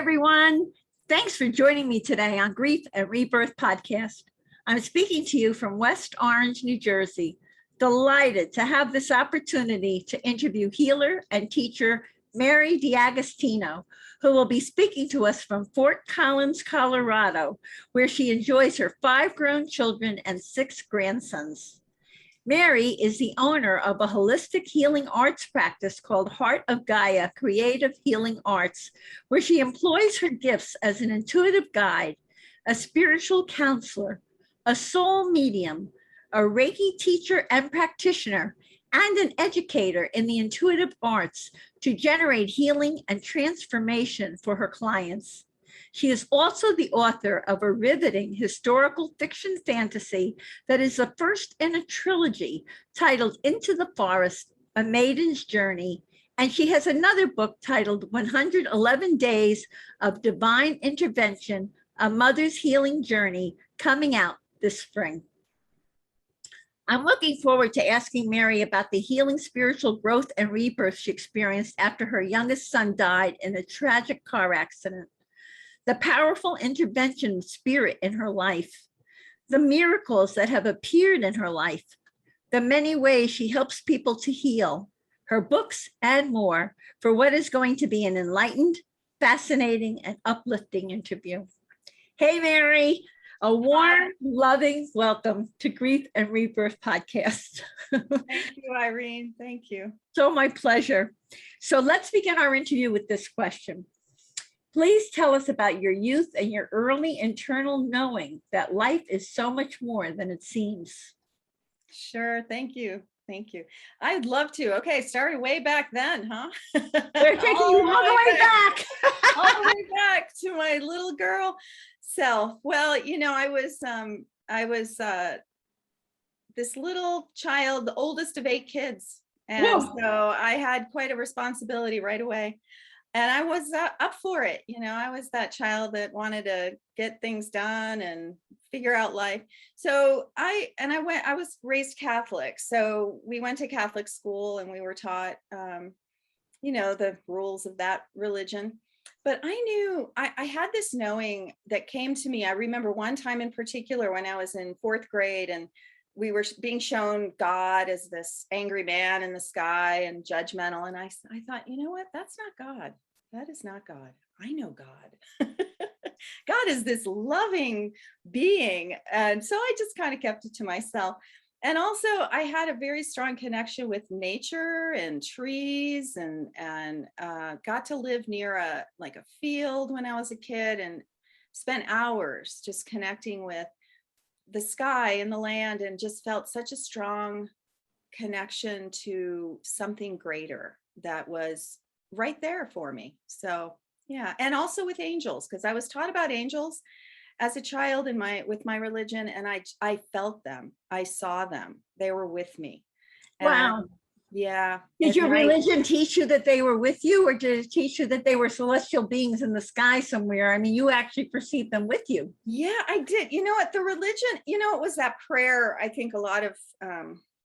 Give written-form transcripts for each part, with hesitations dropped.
everyone. Thanks for joining me today on Grief and Rebirth podcast. I'm speaking to you from West Orange, New Jersey. Delighted to have this opportunity to interview healer and teacher Mary D'Agostino, who will be speaking to us from Fort Collins, Colorado, where she enjoys her 5 grown children and 6 grandsons. Mary is the owner of a holistic healing arts practice called Heart of Gaia Creative Healing Arts, where she employs her gifts as an intuitive guide, a spiritual counselor, a soul medium, a Reiki teacher and practitioner, and an educator in the intuitive arts to generate healing and transformation for her clients. She is also the author of a riveting historical fiction fantasy that is the first in a trilogy titled Into the Forest, A Maiden's Journey, and she has another book titled 111 Days of Divine Intervention, A Mother's Healing Journey, coming out this spring. I'm looking forward to asking Mary about the healing spiritual growth and rebirth she experienced after her youngest son died in a tragic car accident, the powerful intervention of spirit in her life, the miracles that have appeared in her life, the many ways she helps people to heal, her books, and more for what is going to be an enlightened, fascinating, and uplifting interview. Hey, Mary, a warm, loving welcome to Grief and Rebirth podcast. Thank you, Irene. Thank you. So my pleasure. So let's begin our interview with this question. Please tell us about your youth and your early internal knowing that life is so much more than it seems. Sure. Thank you. Thank you. I'd love to. Okay. Started way back then, huh? We're taking you all the way back. All the way back to my little girl self. Well, you know, I was this little child, the oldest of 8 kids. And Whoa. so I had quite a responsibility right away. And I was up for it. You know, I was that child that wanted to get things done and figure out life. So I was raised Catholic. So we went to Catholic school and we were taught, you know, the rules of that religion. But I knew I had this knowing that came to me. I remember one time in particular when I was in 4th grade and we were being shown God as this angry man in the sky and judgmental. And I thought, you know what? That's not God. That is not God. I know God. God is this loving being. And so I just kind of kept it to myself. And also I had a very strong connection with nature and trees and got to live near a field when I was a kid and spent hours just connecting with the sky and the land and just felt such a strong connection to something greater that was right there for me. So yeah, and also with angels, because I was taught about angels as a child with my religion, and I felt them, I saw them, they were with me. Wow. Yeah. Did your religion teach you that they were with you, or did it teach you that they were celestial beings in the sky somewhere? I mean, you actually perceived them with you. Yeah, I did. You know what, the religion, you know, it was that prayer I think a lot of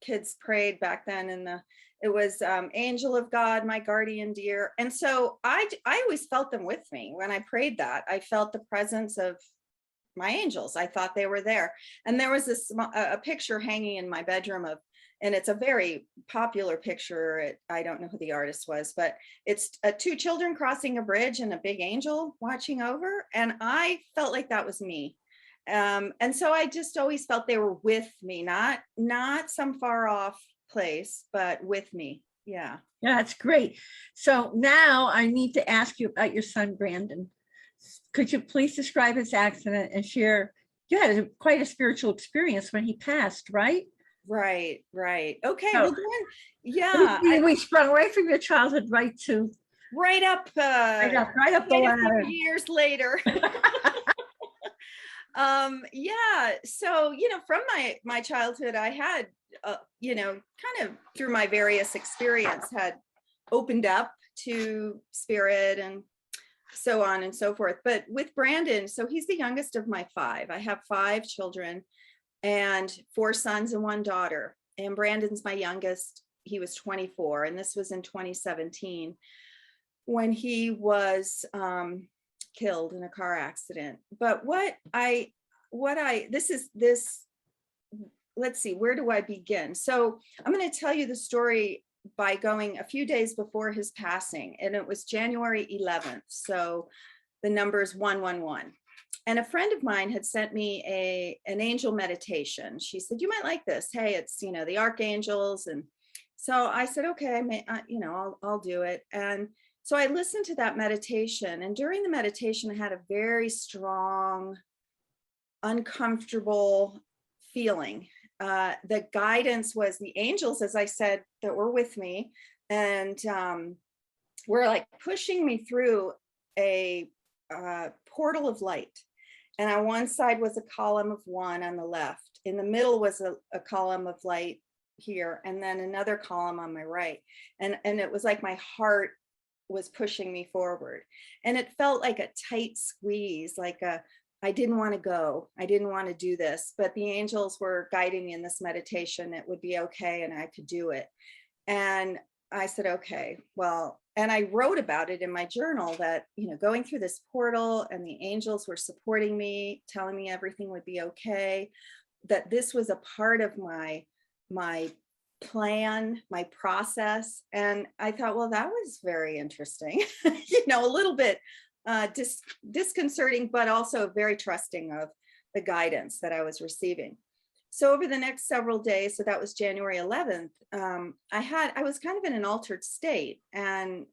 kids prayed back then, it was angel of God, my guardian dear. And so I always felt them with me. When I prayed that, I felt the presence of my angels. I thought they were there. And there was a picture hanging in my bedroom and it's a very popular picture. I don't know who the artist was, but it's 2 children crossing a bridge and a big angel watching over. And I felt like that was me. And so I just always felt they were with me, not some far off place, but with me. Yeah. Yeah, that's great. So now I need to ask you about your son, Brandon. Could you please describe his accident and share? You had quite a spiritual experience when he passed, right? Right. Okay. So, Well, then, yeah. We sprung right from your childhood right to right up the ladder. Years later. Yeah. So, you know, from my childhood, I had, you know, kind of through my various experience had opened up to spirit and so on and so forth. But with Brandon, so he's the youngest of my 5. I have 5 children and 4 sons and 1 daughter. And Brandon's my youngest. He was 24, and this was in 2017 when he was killed in a car accident. But let's see, where do I begin? So I'm going to tell you the story by going a few days before his passing, and it was January 11th. So the number is 111. And a friend of mine had sent me an angel meditation. She said, you might like this. Hey, it's, the archangels. And so I said, okay, I'll do it. And so I listened to that meditation. And during the meditation, I had a very strong, uncomfortable feeling. The guidance was the angels, as I said, that were with me, and were like pushing me through a portal of light. And on one side was a column of 1 on the left. In the middle was a column of light here, and then another column on my right. And it was like my heart was pushing me forward. And it felt like a tight squeeze, I didn't want to go. I didn't want to do this, but the angels were guiding me in this meditation. It would be okay, and I could do it. And I said, okay, well, and I wrote about it in my journal that, going through this portal and the angels were supporting me, telling me everything would be okay, that this was a part of my plan, my process. And I thought, well, that was very interesting, a little bit disconcerting, but also very trusting of the guidance that I was receiving. So over the next several days, so that was January 11th, I was kind of in an altered state and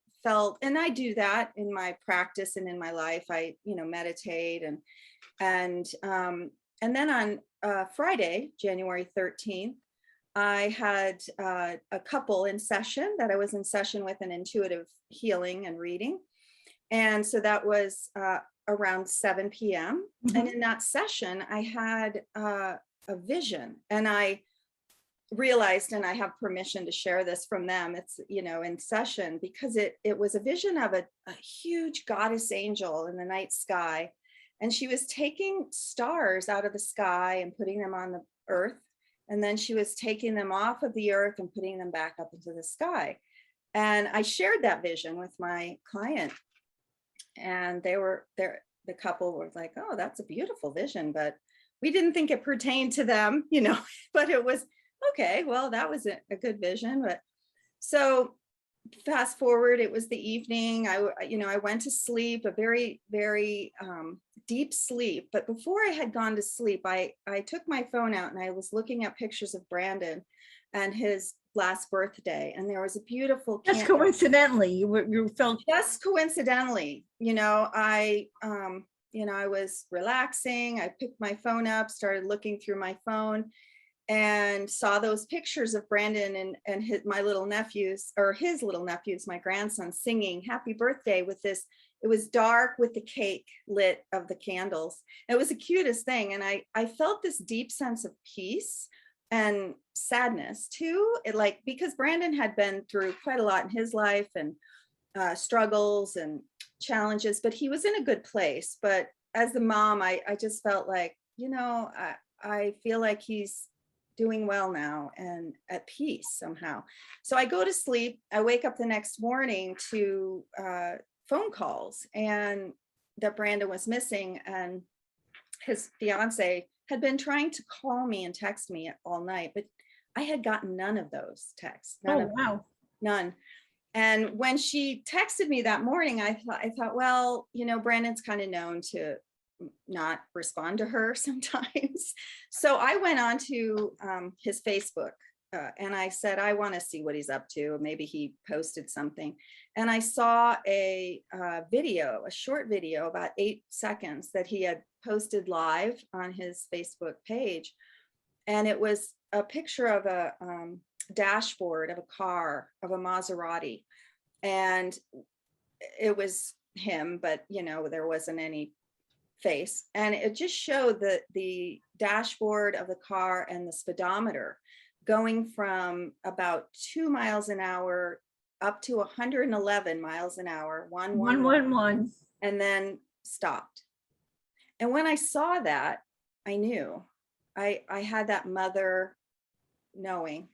and I do that in my practice and in my life. I, meditate and then on Friday, January 13th, I had a couple in session that I was in session with, an intuitive healing and reading. And so that was around 7 p.m. Mm-hmm. And in that session, I had a vision, and I realized, and I have permission to share this from them, it's, in session, because it was a vision of a huge goddess angel in the night sky. And she was taking stars out of the sky and putting them on the earth. And then she was taking them off of the earth and putting them back up into the sky. And I shared that vision with my client. And the couple were like, oh, that's a beautiful vision, but we didn't think it pertained to them, but it was okay. Well, that was a good vision. But so fast forward, it was the evening. I went to sleep, a very, very deep sleep. But before I had gone to sleep, I took my phone out and I was looking at pictures of Brandon and his last birthday, and there was a beautiful just coincidentally you felt just coincidentally, I was relaxing. I picked my phone up, started looking through my phone, and saw those pictures of Brandon and his little nephews, my grandson, singing happy birthday with this. It was dark with the cake lit of the candles. It was the cutest thing. And I felt this deep sense of peace and sadness too. Because Brandon had been through quite a lot in his life, and struggles and challenges, but he was in a good place. But as the mom, I just felt like, I feel like he's doing well now and at peace somehow. So I go to sleep. I wake up the next morning to phone calls, and that Brandon was missing, and his fiance had been trying to call me and text me all night, but I had gotten none of those texts. None. And when she texted me that morning, I thought, well, Brandon's kind of known to not respond to her sometimes. So I went on to his Facebook and I said, I want to see what he's up to. Maybe he posted something. And I saw a short video, about 8 seconds, that he had posted live on his Facebook page. And it was a picture of a dashboard of a car, of a Maserati. And it was him, but there wasn't any face. And it just showed the dashboard of the car and the speedometer going from about 2 miles an hour up to 111 miles an hour, 111, and then stopped. And when I saw that, I knew I had that mother knowing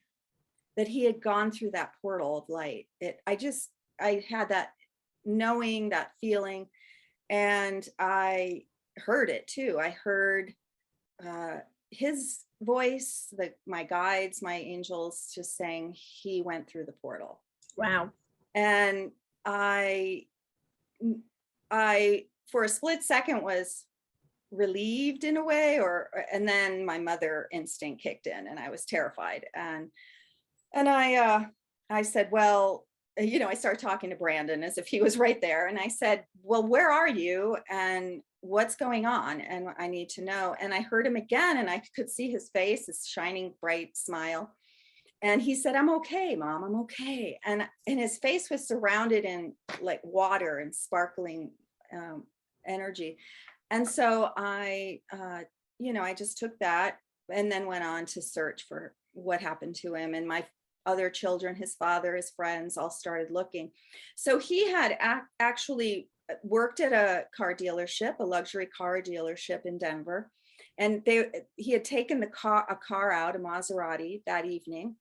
that he had gone through that portal of light. I had that knowing, that feeling. And I heard it too. I heard his voice, my guides, my angels just saying he went through the portal. Wow. And I for a split second was relieved in a way, and then my mother instinct kicked in and I was terrified. And I said, well, I started talking to Brandon as if he was right there. And I said, well, where are you? And what's going on? And I need to know. And I heard him again, and I could see his face, his shining, bright smile. And he said, I'm okay, Mom, I'm okay. And his face was surrounded in like water and sparkling energy. And so I just took that and then went on to search for what happened to him. And my other children, his father, his friends, all started looking. So he had actually worked at a car dealership, a luxury car dealership in Denver. And he had taken a car out, a Maserati, that evening.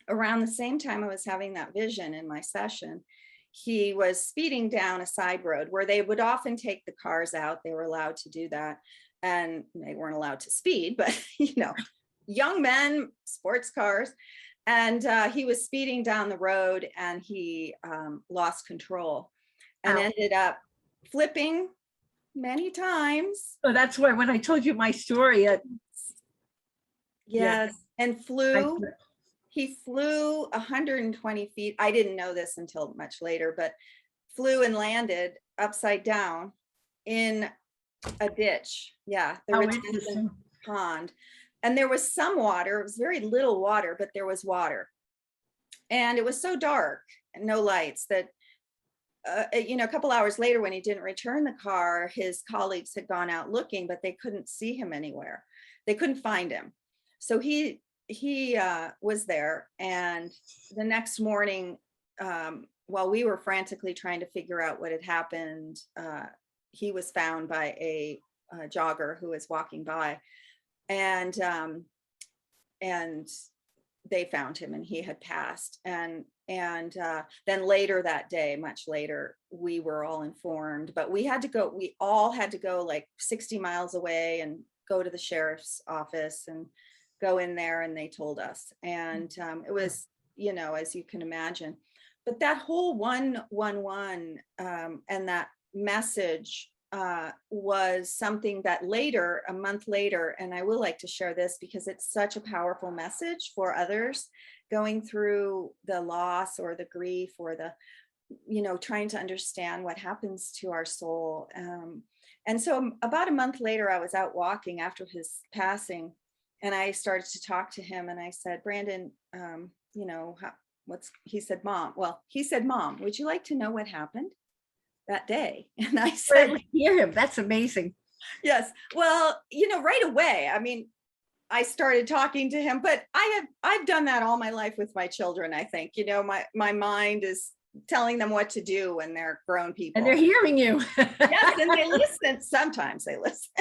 Around the same time I was having that vision in my session, he was speeding down a side road where they would often take the cars out. They were allowed to do that. And they weren't allowed to speed, but young men, sports cars. And he was speeding down the road, and he lost control and ended up flipping many times. So that's why when I told you my story, and he flew 120 feet. I didn't know this until much later, but flew and landed upside down in a ditch. Yeah, the retention pond. And there was some water. It was very little water, but there was water. And it was so dark and no lights that, a couple hours later, when he didn't return the car, his colleagues had gone out looking, but they couldn't see him anywhere. They couldn't find him. So he was there. And the next morning, while we were frantically trying to figure out what had happened, he was found by a jogger who was walking by. And they found him, and he had passed. And then later that day, much later, we were all informed, but we all had to go like 60 miles away and go to the sheriff's office and go in there, and they told us. And it was, as you can imagine, but that whole 111 and that message was something that later, a month later, and I will like to share this because it's such a powerful message for others going through the loss or the grief or the, trying to understand what happens to our soul. And so about a month later, I was out walking after his passing, and I started to talk to him, and I said, Brandon, he said, Mom, would you like to know what happened that day? And I said, hear him. That's amazing. Yes. Well, right away, I mean, I started talking to him, but I've done that all my life with my children. I think, my mind is telling them what to do when they're grown people. And they're hearing you. Yes, and they listen. Sometimes they listen.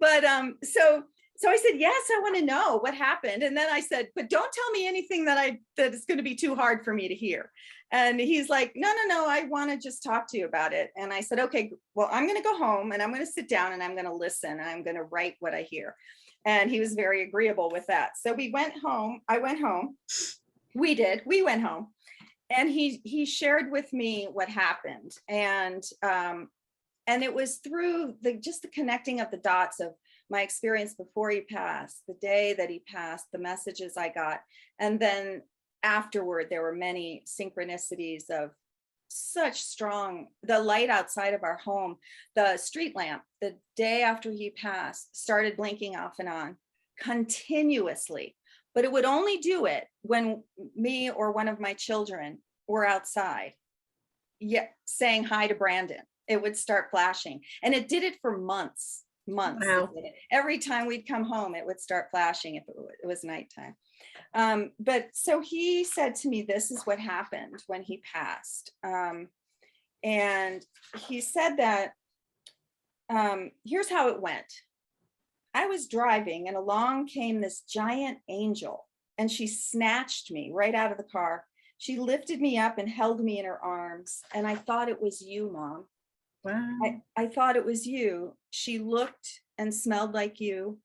But so I said, yes, I want to know what happened. And then I said, but don't tell me anything that is going to be too hard for me to hear. And he's like, no, I want to just talk to you about it. And I said, okay, well, I'm going to go home, and I'm going to sit down, and I'm going to listen, and I'm going to write what I hear. And he was very agreeable with that. So we went home. I went home. We went home, and he shared with me what happened. And it was through just the connecting of the dots of my experience before he passed, the day that he passed, the messages I got. And then afterward, there were many synchronicities of such strong, the light outside of our home, the street lamp, the day after he passed, started blinking off and on continuously. But it would only do it when me or one of my children were outside, saying hi to Brandon. It would start flashing. And it did it for months. Wow. Every time we'd come home, it would start flashing if it was nighttime. But so he said to me, this is what happened when he passed. And he said that, here's how it went. I was driving, and along came this giant angel, and she snatched me right out of the car. She lifted me up and held me in her arms. And I thought, it was you, Mom. Wow. I thought it was you. She looked and smelled like you,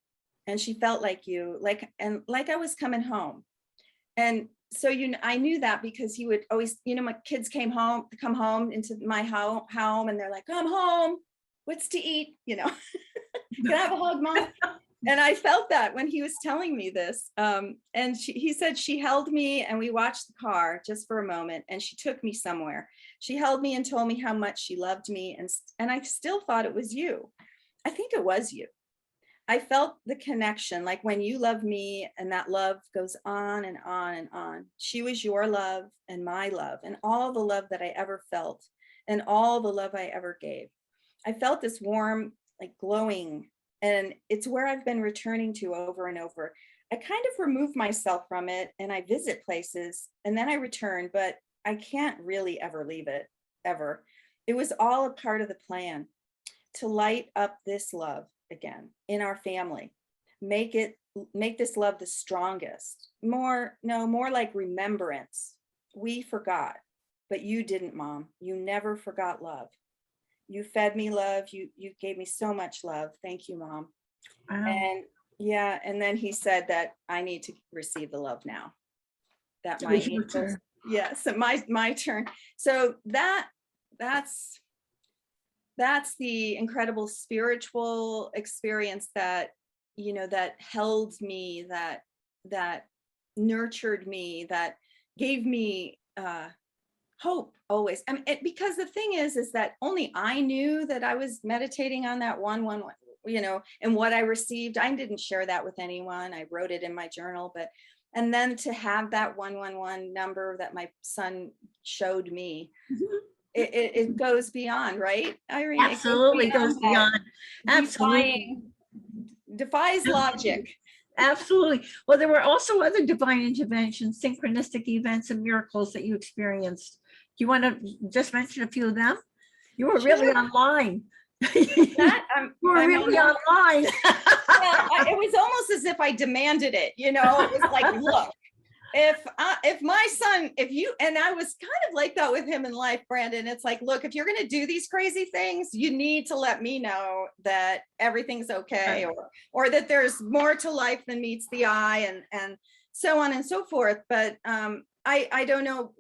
and she felt like you, like I was coming home. And so, I knew that because he would always, my kids come home into my home, and they're like, "I'm home. What's to eat?" Can I have a hug, Mom? And I felt that when he was telling me this. And he said she held me, and we watched the car just for a moment, and she took me somewhere. She held me and told me how much she loved me. And I still thought it was you. I think it was you. I felt the connection, like when you love me, and that love goes on and on and on. She was your love and my love, and all the love that I ever felt, and all the love I ever gave. I felt this warm, like glowing, and it's where I've been returning to over and over. I kind of remove myself from it, and I visit places, and then I return, but I can't really ever leave it, ever. It was all a part of the plan to light up this love again in our family. Make this love the strongest. More like remembrance. We forgot, but you didn't, Mom. You never forgot love. You fed me love. You gave me so much love. Thank you, Mom. Wow. And yeah, and then he said that I need to receive the love now. That It my was your angels, turn. yes, my turn. So that's the incredible spiritual experience that, that held me, that nurtured me, that gave me hope always. I mean, because the thing is that only I knew that I was meditating on that 111, and what I received. I didn't share that with anyone. I wrote it in my journal, and then to have that 111 number that my son showed me, it goes beyond, right, Irene? Absolutely goes beyond. Absolutely. Defies logic. Absolutely. Well, there were also other divine interventions, synchronistic events, and miracles that you experienced. Do you want to just mention a few of them? You were really online. You were really online. It was almost as if I demanded it. It was like, look, if my son, and I was kind of like that with him in life, Brandon. It's like, look, if you're going to do these crazy things, you need to let me know that everything's okay, or that there's more to life than meets the eye, and so on and so forth. But I don't know.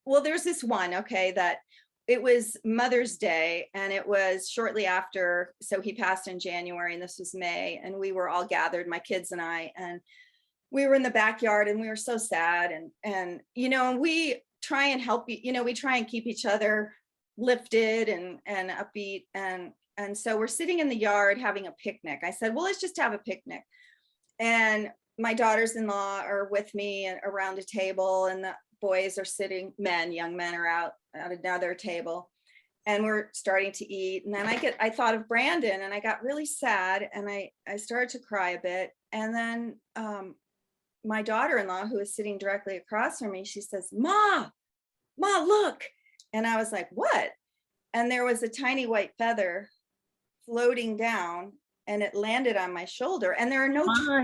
Well, there's this one, okay, that it was Mother's Day, and it was shortly after. So he passed in January, and this was May, and we were all gathered, my kids and I, and we were in the backyard, and we were so sad, and we try and help, we try and keep each other lifted and upbeat, and so we're sitting in the yard having a picnic. I said, well, let's just have a picnic. And my daughters-in-law are with me and around a table, and the boys are sitting, young men are out at another table, and we're starting to eat. And then I thought of Brandon, and I got really sad, and I started to cry a bit. And then my daughter-in-law, who is sitting directly across from me, she says, Ma, look. And I was like, what? And there was a tiny white feather floating down, and it landed on my shoulder. And there are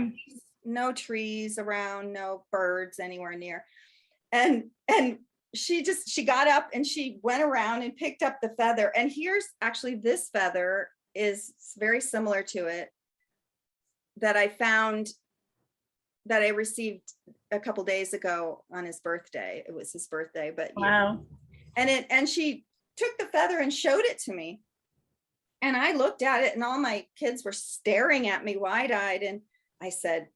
no trees around, no birds anywhere near. And she got up, and she went around and picked up the feather. And here's actually, this feather is very similar to it, that I found, that I received a couple days ago on his birthday. It was his birthday, but wow. And she took the feather and showed it to me. And I looked at it, and all my kids were staring at me wide-eyed. And I said,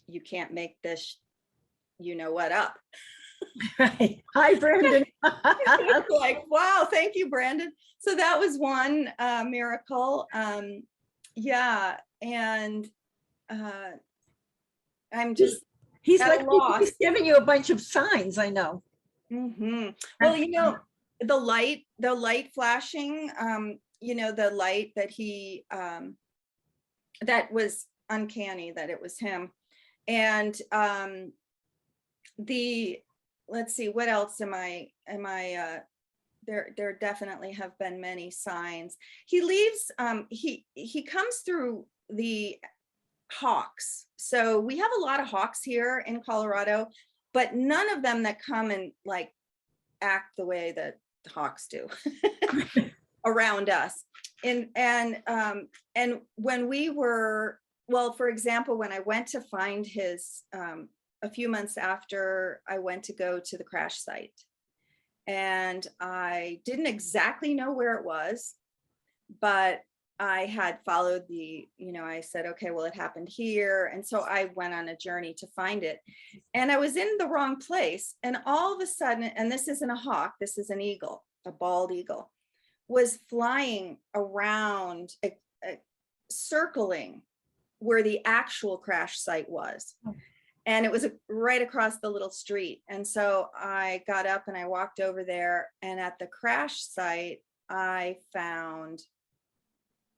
you can't make this, what up. Right. Hi, Brandon. Like, wow, thank you, Brandon. So that was one miracle. Yeah. And I'm just, he's giving you a bunch of signs, I know. Mm-hmm. Well, the light flashing, the light that he, that was uncanny, that it was him. And let's see, what else am I, there definitely have been many signs. He leaves, he comes through the hawks. So we have a lot of hawks here in Colorado, but none of them that come and like act the way that the hawks do. around us. And when we were, well, for example, when I went to find his, a few months after I went to go to the crash site, and I didn't exactly know where it was, but I had followed the, I said, okay, well, it happened here. And so I went on a journey to find it. And I was in the wrong place. And all of a sudden, and this isn't a hawk, this is an eagle, a bald eagle, was flying around, circling where the actual crash site was. And it was right across the little street. And so I got up and I walked over there. And at the crash site, I found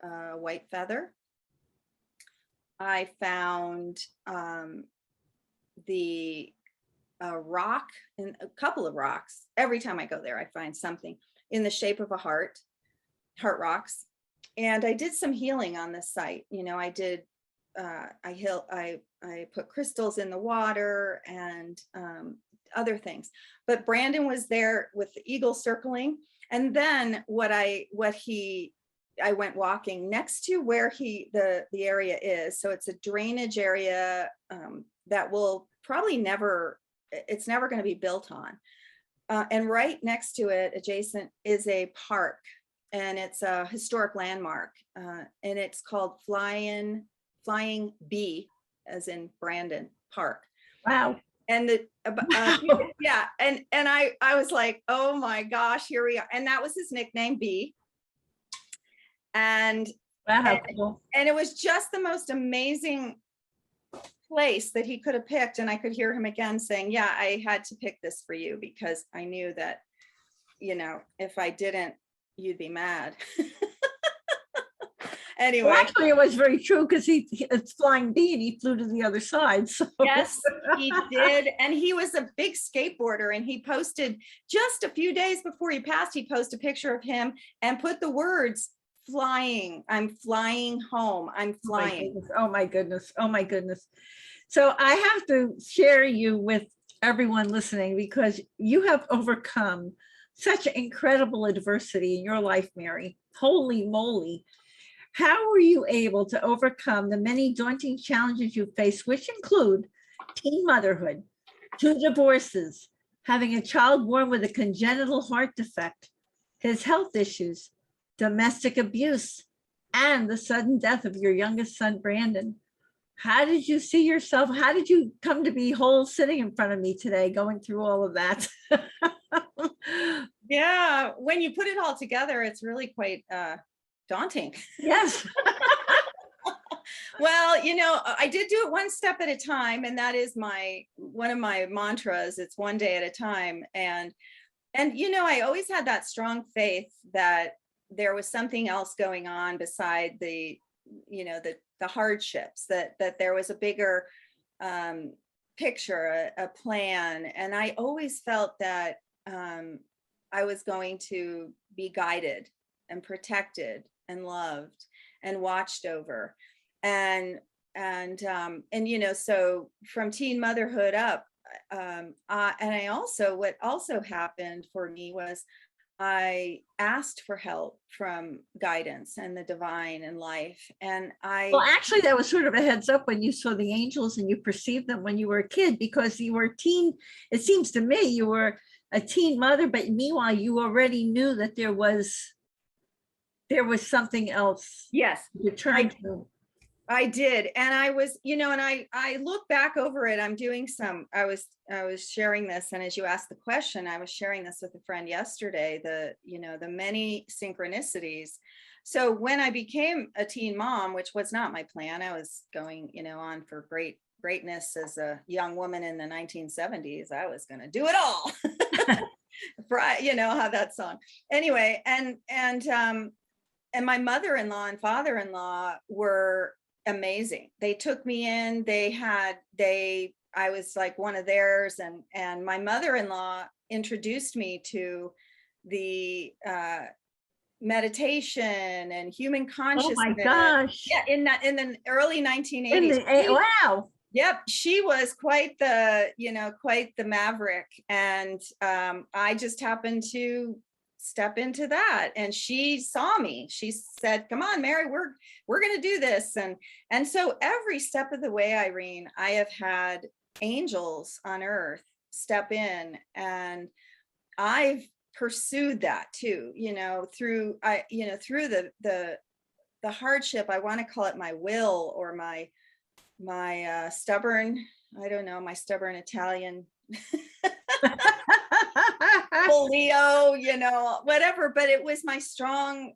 a white feather. I found the rock, and a couple of rocks. Every time I go there, I find something in the shape of a heart rocks. And I did some healing on this site. I did, I put crystals in the water and other things. But Brandon was there with the eagle circling. And then I went walking next to where the area is. So it's a drainage area that will probably it's never going to be built on. And right next to it, adjacent, is a park, and it's a historic landmark. And it's called Flying Bee, as in Brandon Park. Wow. And yeah, and I was like, oh my gosh, here we are. And that was his nickname, Bee. And it was just the most amazing place that he could have picked. And I could hear him again saying, yeah, I had to pick this for you because I knew that, if I didn't, you'd be mad. Anyway. Well, actually, it was very true, because it's flying bee and he flew to the other side. So. Yes, he did. And he was a big skateboarder, and he posted just a few days before he passed, he posted a picture of him and put the words, flying, I'm flying home, I'm flying. Oh my goodness. Oh my goodness. So I have to share you with everyone listening, because you have overcome such incredible adversity in your life, Mary. Holy moly. How were you able to overcome the many daunting challenges you face, which include teen motherhood, 2 divorces, having a child born with a congenital heart defect, his health issues, domestic abuse, and the sudden death of your youngest son, Brandon? How did you see yourself? How did you come to be whole sitting in front of me today, going through all of that? Yeah, when you put it all together, it's really quite daunting. Yes. Well, I did do it one step at a time, and that is one of my mantras. It's one day at a time. And I always had that strong faith that there was something else going on beside the hardships, that there was a bigger picture, a plan. And I always felt that I was going to be guided and protected and loved and watched over. And so from teen motherhood up, and what also happened for me was I asked for help from guidance and the divine and life. And well, actually, that was sort of a heads up when you saw the angels and you perceived them when you were a kid, because you were a teen. It seems to me you were a teen mother, but meanwhile, you already knew that there was something else. Yes, to turn to. I did. And I was, and I look back over it. I was sharing this. And as you asked the question, I was sharing this with a friend yesterday, the many synchronicities. So when I became a teen mom, which was not my plan, I was going, on for greatness as a young woman in the 1970s. I was going to do it all. How that song. Anyway, and my mother-in-law and father-in-law were amazing. They took me in. I was like one of theirs, and my mother-in-law introduced me to the meditation and human consciousness. Oh my gosh! Yeah, in the early 1980s. Wow. Yep, she was quite the maverick, and I just happened to step into that. And she saw me. She said, come on, Mary, we're going to do this. And so every step of the way, Irene, I have had angels on earth step in, and I've pursued that too, through the hardship. I want to call it my will, or my stubborn, I don't know, my stubborn Italian Leo, whatever. But it was my strong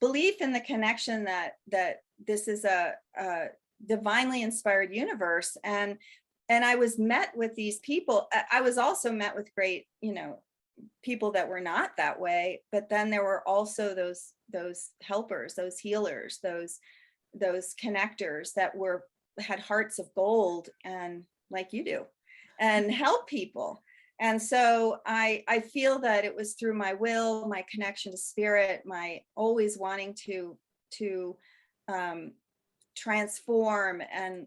belief in the connection that this is a divinely inspired universe. And I was met with these people. I was also met with great, people that were not that way. But then there were also those helpers, those healers, those connectors that had hearts of gold, and like you do, and help people. And so I feel that it was through my will, my connection to spirit, my always wanting to transform and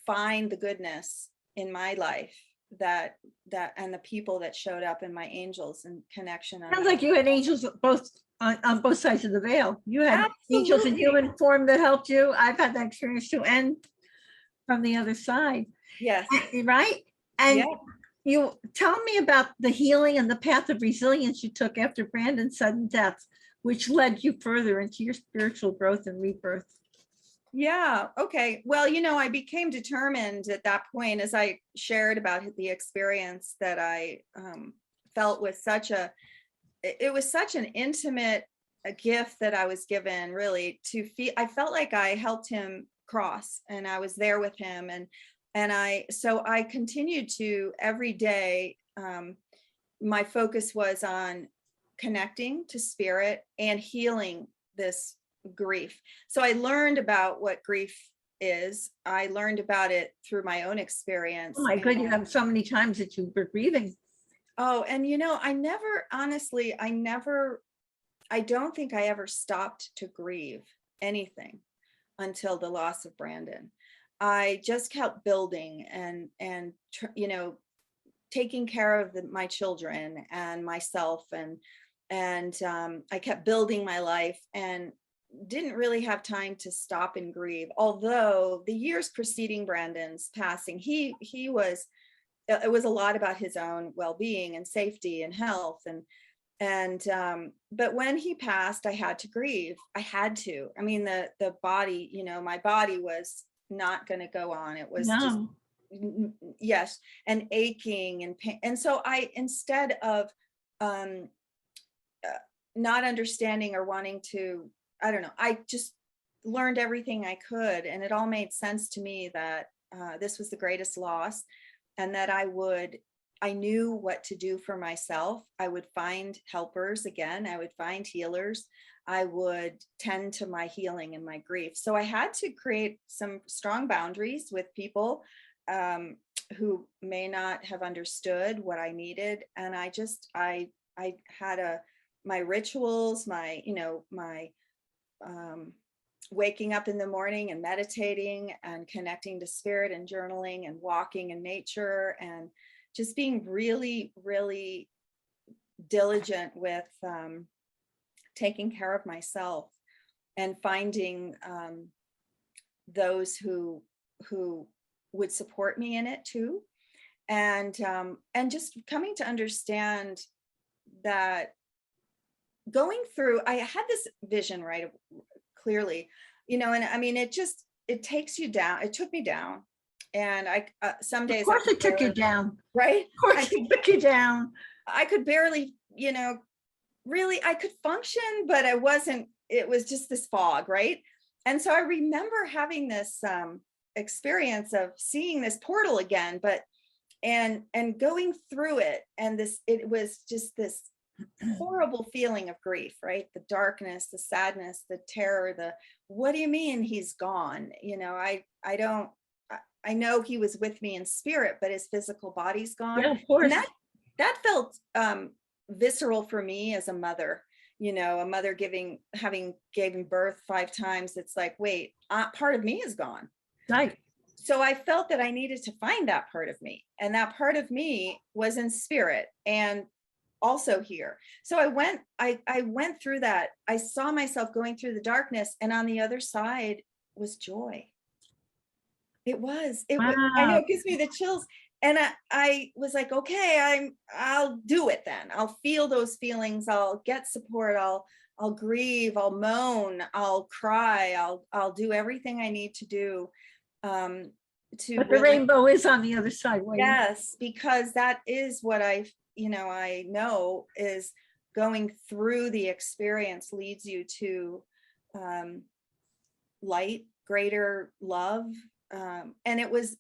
find the goodness in my life, that and the people that showed up in my angels and connection. Sounds like you had angels on both sides of the veil. You had angels in Absolutely. human form that helped you. I've had that experience too, and from the other side. Yes. Right? And Yeah. you tell me about the healing and the path of resilience you took after Brandon's sudden death, which led you further into your spiritual growth and rebirth. Yeah. Okay. Well, I became determined at that point, as I shared about the experience that I felt was it was such an intimate gift that I was given, really, to feel. I felt like I helped him cross, and I was there with him. So I continued to every day. My focus was on connecting to spirit and healing this grief. So I learned about what grief is. I learned about it through my own experience. Oh my God, you have so many times that you were grieving. Oh, and I don't think I ever stopped to grieve anything until the loss of Brandon. I just kept building and taking care of my children and myself, and I kept building my life, and didn't really have time to stop and grieve. Although the years preceding Brandon's passing, it was a lot about his own well-being and safety and health, but when he passed, I had to grieve. I had to. I mean, the body, my body was not going to go on. It was just, yes, and aching and pain. And so instead of not understanding or wanting to, I don't know, I just learned everything I could, and it all made sense to me that this was the greatest loss, and that I knew what to do for myself. I would find helpers again. I would find healers. I would tend to my healing and my grief. So I had to create some strong boundaries with people who may not have understood what I needed. And I had my rituals, my waking up in the morning and meditating and connecting to spirit and journaling and walking in nature, and just being really, really diligent with taking care of myself, and finding those who would support me in it too. And just coming to understand that going through, I had this vision, right, clearly, and I mean, it takes you down. It took me down. And some days, of course, it took you down, right? Of course, it took you down. I could barely, really, I could function, but I wasn't. It was just this fog, right? And so I remember having this experience of seeing this portal again, and going through it, and it was just this horrible feeling of grief, right? The darkness, the sadness, the terror, what do you mean he's gone? I know he was with me in spirit, but his physical body's gone. Yeah, of course. And that felt visceral for me as a mother, a mother having given birth 5 times. It's like, wait, part of me is gone. Right. So I felt that I needed to find that part of me, and that part of me was in spirit. And also here. So I went through that. I saw myself going through the darkness, and on the other side was joy. It was, I know Wow. it gives me the chills. And I was like, okay, I'll do it then. I'll feel those feelings. I'll get support. I'll grieve. I'll moan. I'll cry. I'll do everything I need to do. To But the really, rainbow is on the other side waiting. yes, because that is what I know is going through the experience leads you to light, greater love. And it was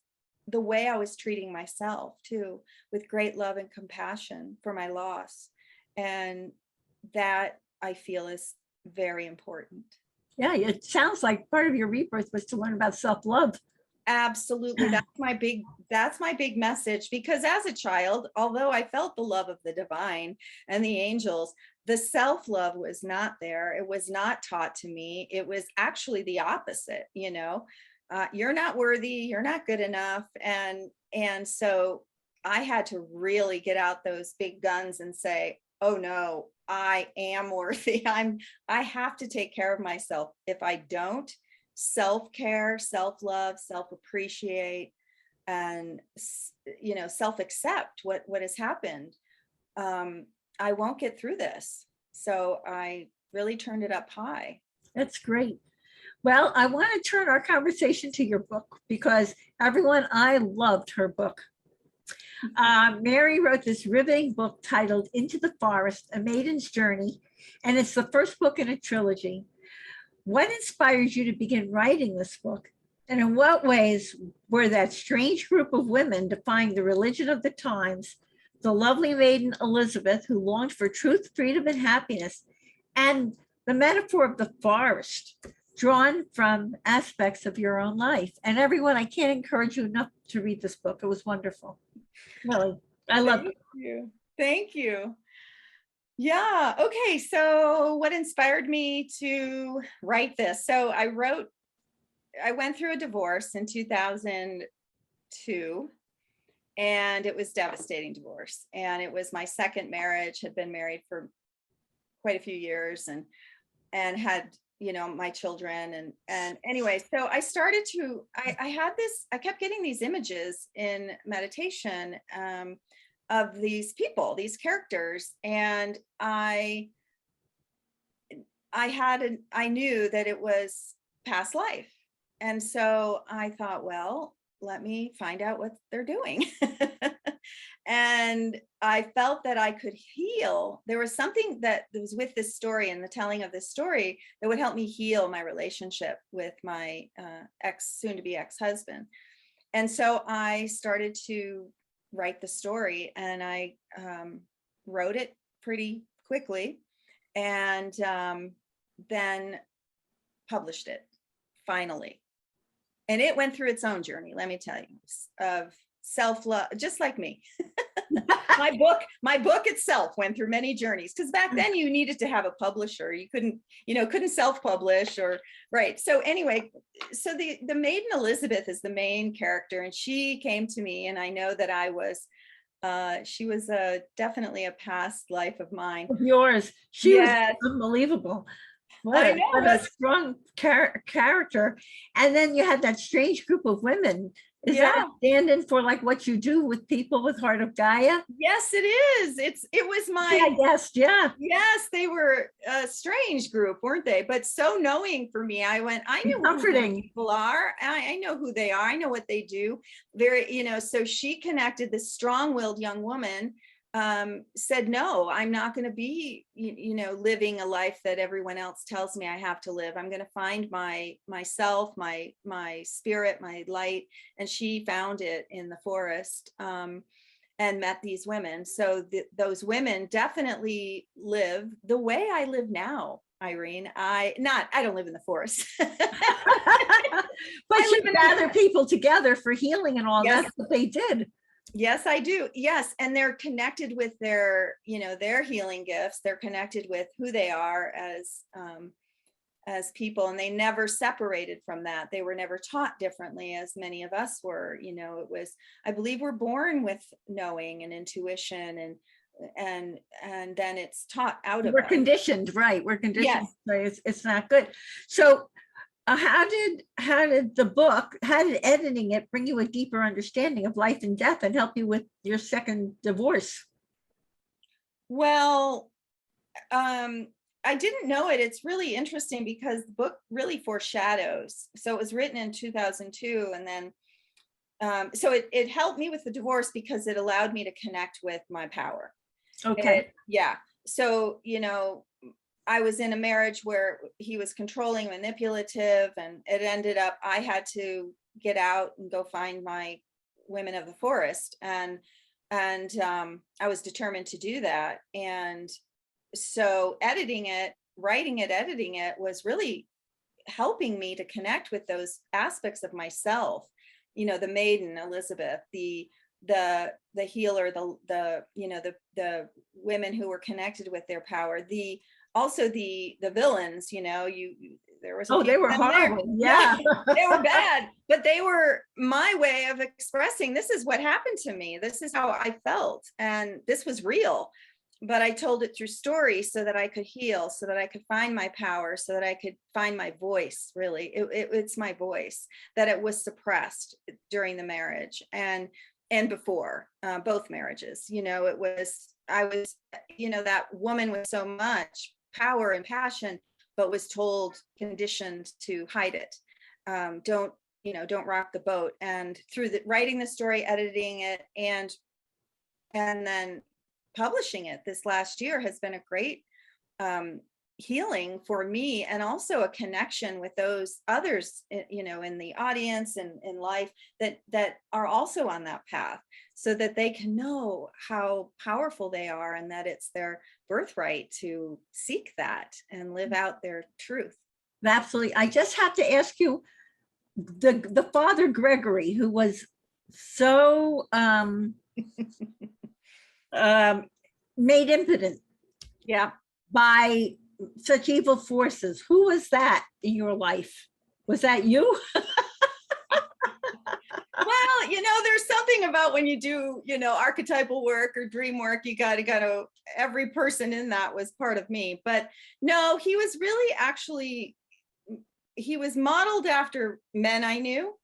the way I was treating myself too, with great love and compassion for my loss. And that I feel is very important. Yeah, it sounds like part of your rebirth was to learn about self-love. Absolutely. That's my big message, because as a child, although I felt the love of the divine and the angels, the self-love was not there. It was not taught to me. It was actually the opposite. You're not worthy, you're not good enough. And so I had to really get out those big guns and say, oh no, I am worthy. I have to take care of myself. If I don't, self-care, self-love, self-appreciate, and self-accept what has happened, I won't get through this. So I really turned it up high. That's great. Well, I want to turn our conversation to your book because everyone, I loved her book. Mary wrote this riveting book titled Into the Forest, A Maiden's Journey, and it's the first book in a trilogy. What inspired you to begin writing this book? And in what ways were that strange group of women defying the religion of the times, the lovely maiden Elizabeth, who longed for truth, freedom, and happiness, and the metaphor of the forest, drawn from aspects of your own life? And everyone, I can't encourage you enough to read this book. It was wonderful. Really, I love it. Thank you. Yeah. Okay. So what inspired me to write this? So I went through a divorce in 2002, and it was devastating divorce. And it was my second marriage, had been married for quite a few years and had, my children. And anyway, so I started to, I kept getting these images in meditation, of these people, these characters. And I knew that it was past life. And so I thought, well, let me find out what they're doing. And I felt that I could heal. There was something that was with this story and the telling of this story that would help me heal my relationship with my soon-to-be ex-husband. And so I started to write the story, and I wrote it pretty quickly, and then published it finally. And it went through its own journey, let me tell you, of self-love, just like me. my book itself went through many journeys, because back then you needed to have a publisher. You couldn't self-publish, or right. So anyway, so the maiden Elizabeth is the main character, and she came to me, and I know that she was definitely a past life of mine. Of yours. She was unbelievable. What a strong character. And then you had that strange group of women. Is that stand-in for like what you do with people with Heart of Gaia? Yes, it is. It was my guest. Yeah. Yes, they were a strange group, weren't they? But so knowing for me, I knew comforting. Who people are. I know who they are. I know what they do. Very, so she connected, this strong-willed young woman, said, no, I'm not going to be, living a life that everyone else tells me I have to live. I'm going to find myself, my spirit, my light. And she found it in the forest, and met these women. So those women definitely live the way I live now, Irene. I don't live in the forest. But you gather people together for healing and all. That's what they did. Yes, I do. Yes. And they're connected with their healing gifts. They're connected with who they are as people, and they never separated from that. They were never taught differently as many of us were. It was, I believe we're born with knowing and intuition, and then it's taught out of We're us. conditioned, right? We're conditioned. Yes. So it's not good. So how did the book, how did editing it bring you a deeper understanding of life and death and help you with your second divorce? Well, I didn't know it. It's really interesting because the book really foreshadows. So it was written in 2002, and then so it helped me with the divorce because it allowed me to connect with my power. Okay. Yeah. So, I was in a marriage where he was controlling, manipulative, and it ended up I had to get out and go find my women of the forest, and I was determined to do that. And so editing it, writing it, editing it was really helping me to connect with those aspects of myself, the maiden Elizabeth, the healer, the women who were connected with their power, also the villains, there was They were horrible. Yeah. they were bad, but they were my way of expressing, this is what happened to me, this is how I felt, and this was real. But I told it through story so that I could heal, so that I could find my power, so that I could find my voice. Really, it's my voice that it was suppressed during the marriage and before both marriages. I was, that woman with so much power and passion, but was told, conditioned to hide it. Don't rock the boat. And through writing the story, editing it, and then publishing it this last year has been a great healing for me, and also a connection with those others, in the audience and in life that are also on that path, so that they can know how powerful they are, and that it's their birthright to seek that and live out their truth. Absolutely. I just have to ask you, the Father Gregory, who was so made impotent, Yeah, by such evil forces, who was that in your life? Was that you? well, there's something about when you do, archetypal work or dream work, you got to every person in that was part of me. But no, he was really he was modeled after men I knew.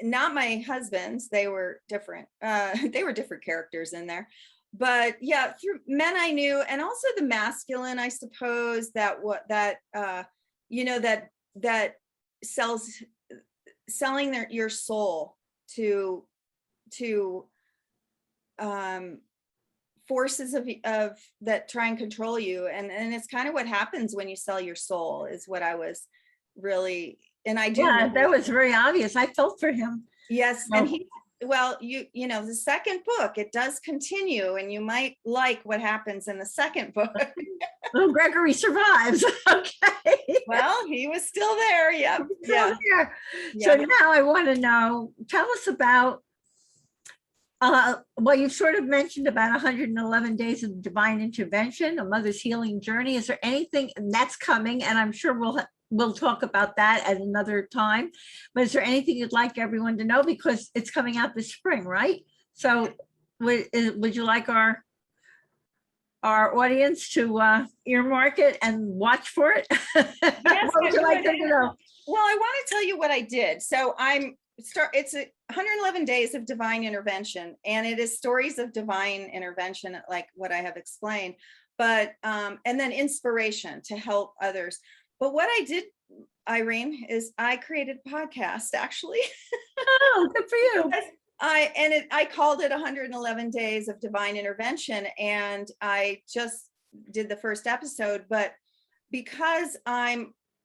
Not my husbands, they were different. They were different characters in there. But yeah, through men I knew, and also the masculine, I suppose, that selling your soul to forces of that try and control you, and it's kind of what happens when you sell your soul, is what I was really. And I do. Yeah, that was very obvious. I felt for him. Yes, and the second book, it does continue, and you might like what happens in the second book. Oh, Gregory survives. Okay. Well, he was still there. Yep. Yeah. So now I want to know, tell us about, well, you've sort of mentioned about 111 days of divine intervention, a mother's healing journey. Is there anything that's coming? And I'm sure we'll talk about that at another time. But is there anything you'd like everyone to know? Because it's coming out this spring, right? So would you like our audience to earmark it and watch for it? Yes, what would you like them to know? Well, I want to tell you what I did. So it's 111 days of divine intervention, and it is stories of divine intervention, like what I have explained, but and then inspiration to help others. But what I did, Irene, is I created a podcast, actually. Oh, good for you. I called it 111 Days of Divine Intervention, and I just did the first episode. But because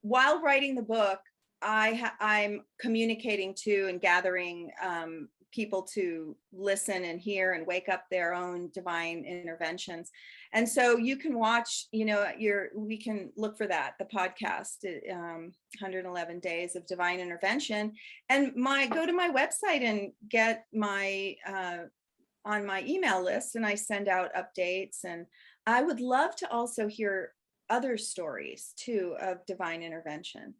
while writing the book, I'm communicating to and gathering people to listen and hear and wake up their own divine interventions. And so you can watch, we can look for that, the podcast, 111 Days of Divine Intervention, and go to my website and get my on my email list, and I send out updates. And I would love to also hear other stories too of divine intervention,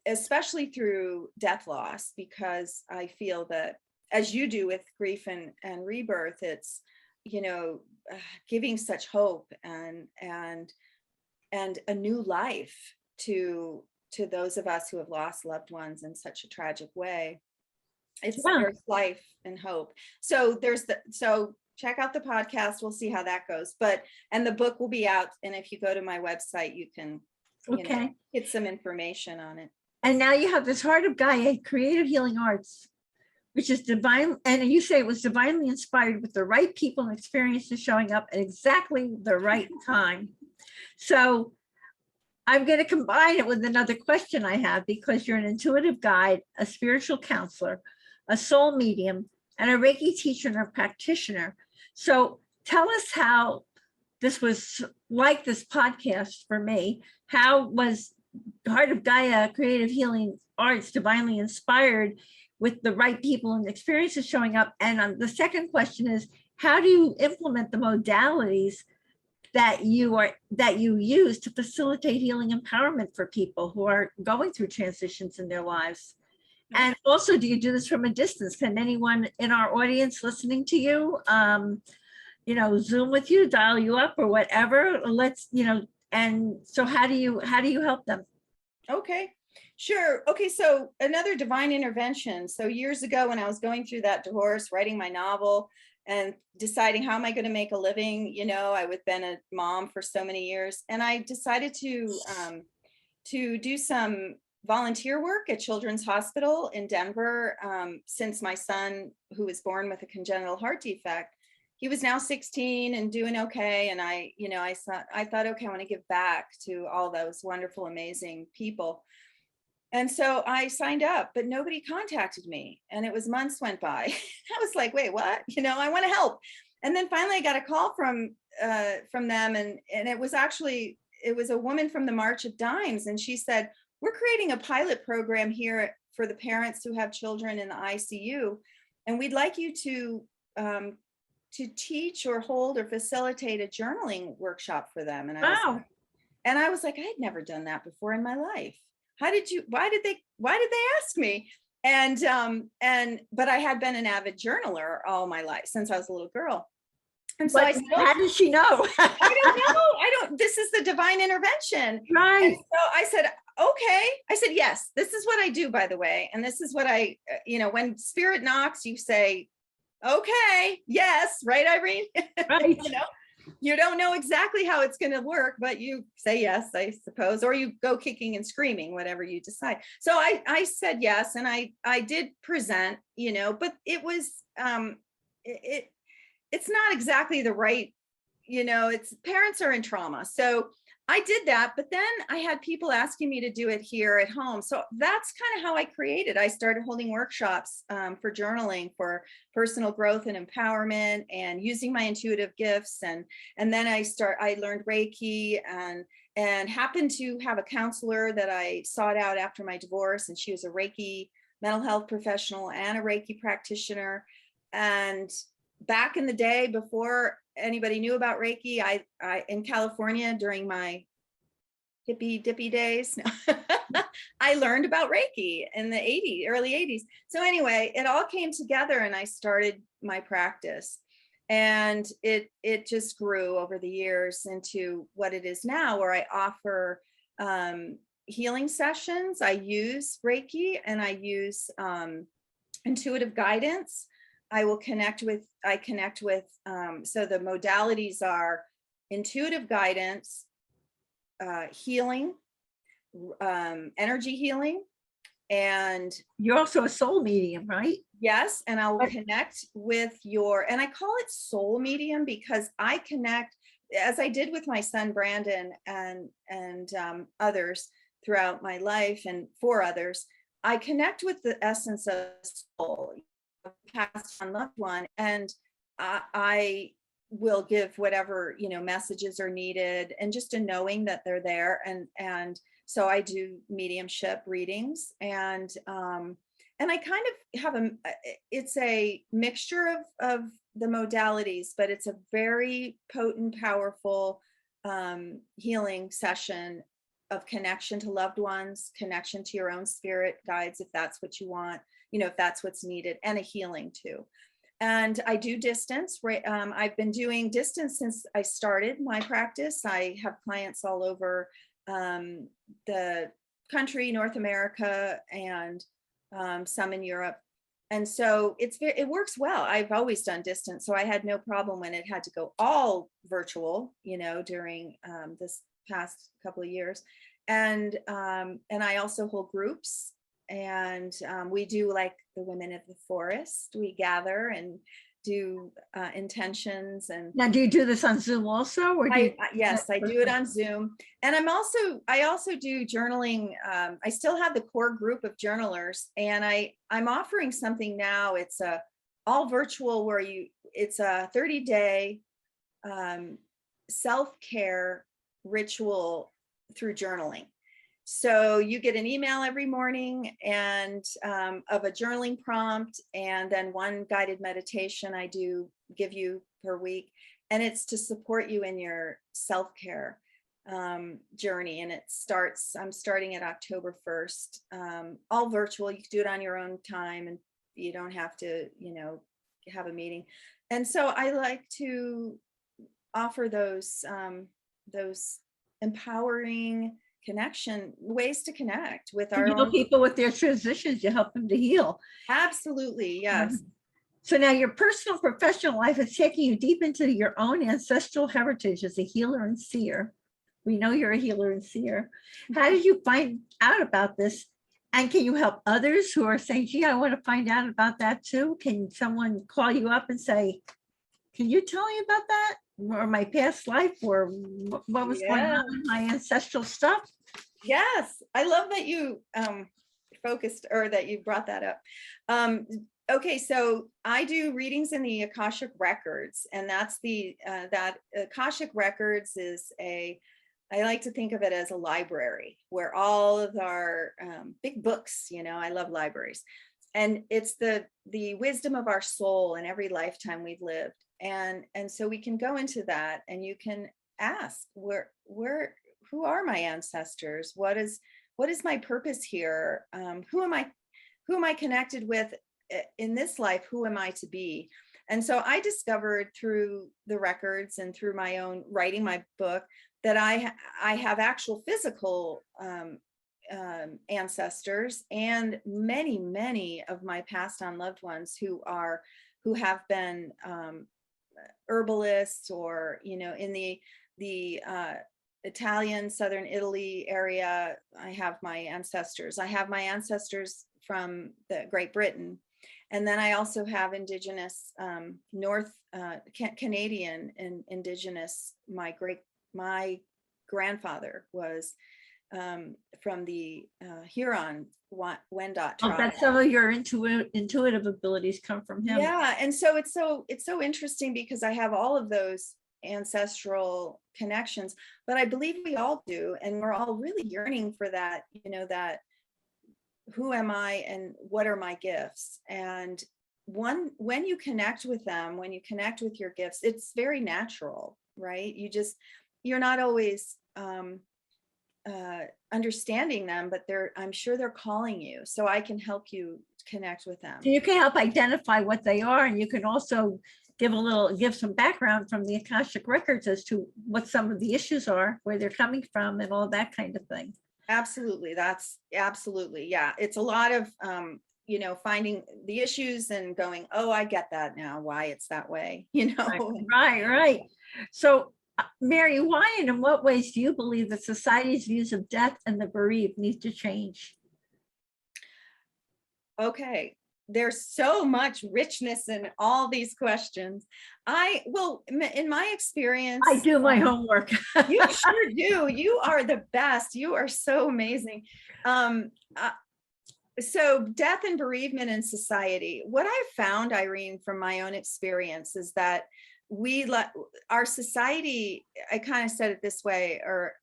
especially through death loss, because I feel that as you do with grief and rebirth, it's, you know, giving such hope and a new life to those of us who have lost loved ones in such a tragic way. Yeah. There's life and hope. So so check out the podcast. We'll see how that goes. And the book will be out. And if you go to my website, you can, Okay. get some information on it. And now you have this Heart of Gaia, Creative Healing Arts, which is divine. And you say it was divinely inspired with the right people and experiences showing up at exactly the right time. So I'm going to combine it with another question I have, because you're an intuitive guide, a spiritual counselor, a soul medium, and a Reiki teacher and a practitioner. So tell us how this was like this podcast for me. How was Heart of Gaia, Creative Healing Arts divinely inspired with the right people and experiences showing up? And the second question is, how do you implement the modalities that you use to facilitate healing empowerment for people who are going through transitions in their lives? And also, do you do this from a distance? Can anyone in our audience listening to you, Zoom with you, dial you up, or whatever? And so how do you help them? Okay, sure. Okay, so another divine intervention. So years ago, when I was going through that divorce, writing my novel and deciding how am I going to make a living, I've been a mom for so many years, and I decided to do some volunteer work at Children's Hospital in Denver, since my son, who was born with a congenital heart defect, he was now 16 and doing okay. And I thought, okay, I want to give back to all those wonderful, amazing people. And so I signed up, but nobody contacted me. And it was months went by. I was like, wait, what? I want to help. And then finally I got a call from them. And it was a woman from the March of Dimes. And she said, we're creating a pilot program here for the parents who have children in the ICU. And we'd like you to teach or hold or facilitate a journaling workshop for them. And I was like, I had never done that before in my life. Why did they ask me? But I had been an avid journaler all my life since I was a little girl. And so I said, how did she know? I don't, this is the divine intervention. Right. And so I said, okay. I said, yes, this is what I do, by the way. And this is what when spirit knocks, you say, okay, yes, right, Irene? Right. You don't know exactly how it's going to work, but you say yes, I suppose, or you go kicking and screaming, whatever you decide. So I said yes, and I did present, but it was it's not exactly the right, it's parents are in trauma. So I did that, but then I had people asking me to do it here at home. So that's kind of how I created. I started holding workshops for journaling, for personal growth and empowerment, and using my intuitive gifts. And then I learned Reiki and happened to have a counselor that I sought out after my divorce. And she was a Reiki mental health professional and a Reiki practitioner. And back in the day, before anybody knew about Reiki, I in California during my hippie dippy days, I learned about Reiki in the early 80s. So anyway, it all came together and I started my practice, and it just grew over the years into what it is now, where I offer healing sessions. I use Reiki and I use intuitive guidance. I connect with, so the modalities are intuitive guidance, healing, energy healing. And you're also a soul medium, right? Yes. And I will connect with and I call it soul medium because I connect, as I did with my son, Brandon, and others throughout my life, and for others, I connect with the essence of soul, passed on loved one, and I will give whatever messages are needed, and just a knowing that they're there. And so I do mediumship readings, and I kind of have it's a mixture of the modalities, but it's a very potent, powerful healing session of connection to loved ones, connection to your own spirit guides, if that's what you want, if that's what's needed, and a healing too. And I do distance, right? I've been doing distance since I started my practice. I have clients all over the country, North America, and some in Europe. And so it works well. I've always done distance, so I had no problem when it had to go all virtual, during this past couple of years. And I also hold groups, and we do like the Women of the Forest. We gather and do intentions. And Now, do you do this on Zoom also, or do you? Yes, I do it on Zoom. And I also do journaling. I still have the core group of journalers, and I'm offering something now. It's a all virtual where it's a 30-day self-care ritual through journaling. So you get an email every morning and of a journaling prompt, and then one guided meditation I do give you per week. And it's to support you in your self-care journey. And I'm starting at October 1st, all virtual. You can do it on your own time, and you don't have to, have a meeting. And so I like to offer those empowering ways to connect with our own people with their transitions. You help them to heal. Absolutely, yes. So now your personal professional life is taking you deep into your own ancestral heritage as a healer and seer. We know you're a healer and seer. How did you find out about this? And can you help others who are saying, gee, I want to find out about that too? Can someone call you up and say, can you tell me about that? Or my past life, or what was going on in my ancestral stuff? Yes, I love that you focused, or that you brought that up. Okay, so I do readings in the Akashic Records, and that's that Akashic Records is I like to think of it as a library where all of our big books, I love libraries, and it's the wisdom of our soul in every lifetime we've lived. And so we can go into that, and you can ask who are my ancestors? What is my purpose here? Who am I connected with in this life? Who am I to be? And so I discovered through the records and through my own writing my book that I have actual physical ancestors, and many of my passed on loved ones who have been herbalists, or in the Italian, Southern Italy area. I have my ancestors. I have my ancestors from the Great Britain. And then I also have indigenous North Canadian and indigenous. My grandfather was from the Huron Wendat tribe. That's some of your intuitive abilities come from him. Yeah, and so it's so interesting because I have all of those ancestral connections, but I believe we all do, and we're all really yearning for that, that who am I and what are my gifts? And when you connect with them, when you connect with your gifts, it's very natural, right? You're not always understanding them, but I'm sure they're calling you, so I can help you connect with them. So you can help identify what they are, and you can also give some background from the Akashic Records as to what some of the issues are, where they're coming from, and all that kind of thing. Absolutely. That's absolutely. Yeah. It's a lot of, finding the issues and going, oh, I get that now, why it's that way, Right. So Mary, why and in what ways do you believe that society's views of death and the bereaved need to change? Okay. There's so much richness in all these questions. In my experience, I do my homework. You sure do. You are the best. You are so amazing. So death and bereavement in society. What I've found, Irene, from my own experience is that our society, I kind of said it this way, or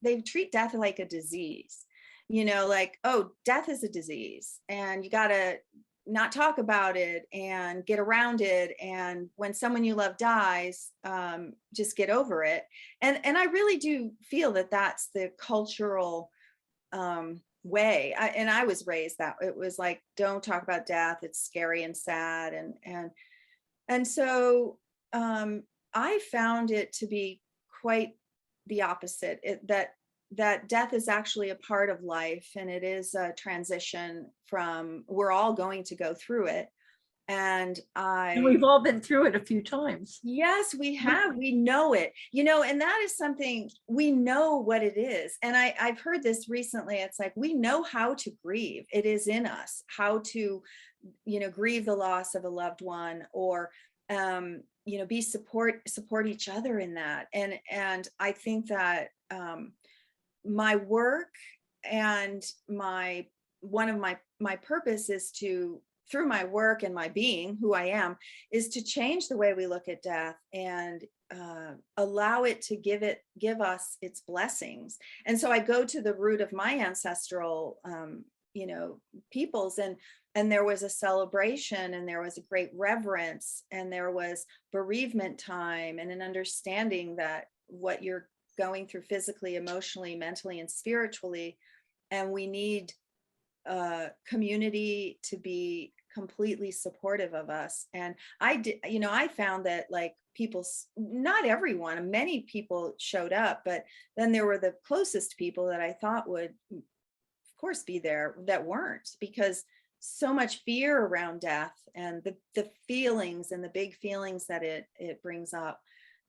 they treat death like a disease. Like, oh, death is a disease and you got to not talk about it and get around it. And when someone you love dies, just get over it. And I really do feel that that's the cultural way. And I was raised that it was like, don't talk about death. It's scary and sad. And so I found it to be quite the opposite, that death is actually a part of life, and it is a transition from, we're all going to go through it. And we've all been through it a few times. yes, we have. We know it, and that is something, we know what it is. And I've heard this recently. It's like, we know how to grieve. It is in us how to, grieve the loss of a loved one, or, be support each other in that. And I think that my work and one of my purpose is to, through my work and my being, who I am, is to change the way we look at death and allow it to give us its blessings. And so I go to the root of my ancestral, peoples, and there was a celebration, and there was a great reverence, and there was bereavement time, and an understanding that what you're going through physically, emotionally, mentally, and spiritually, and we need community to be completely supportive of us. And I found that, like, people, not everyone, many people showed up, but then there were the closest people that I thought would, of course, be there, that weren't, because so much fear around death, and the feelings, and the big feelings that it brings up.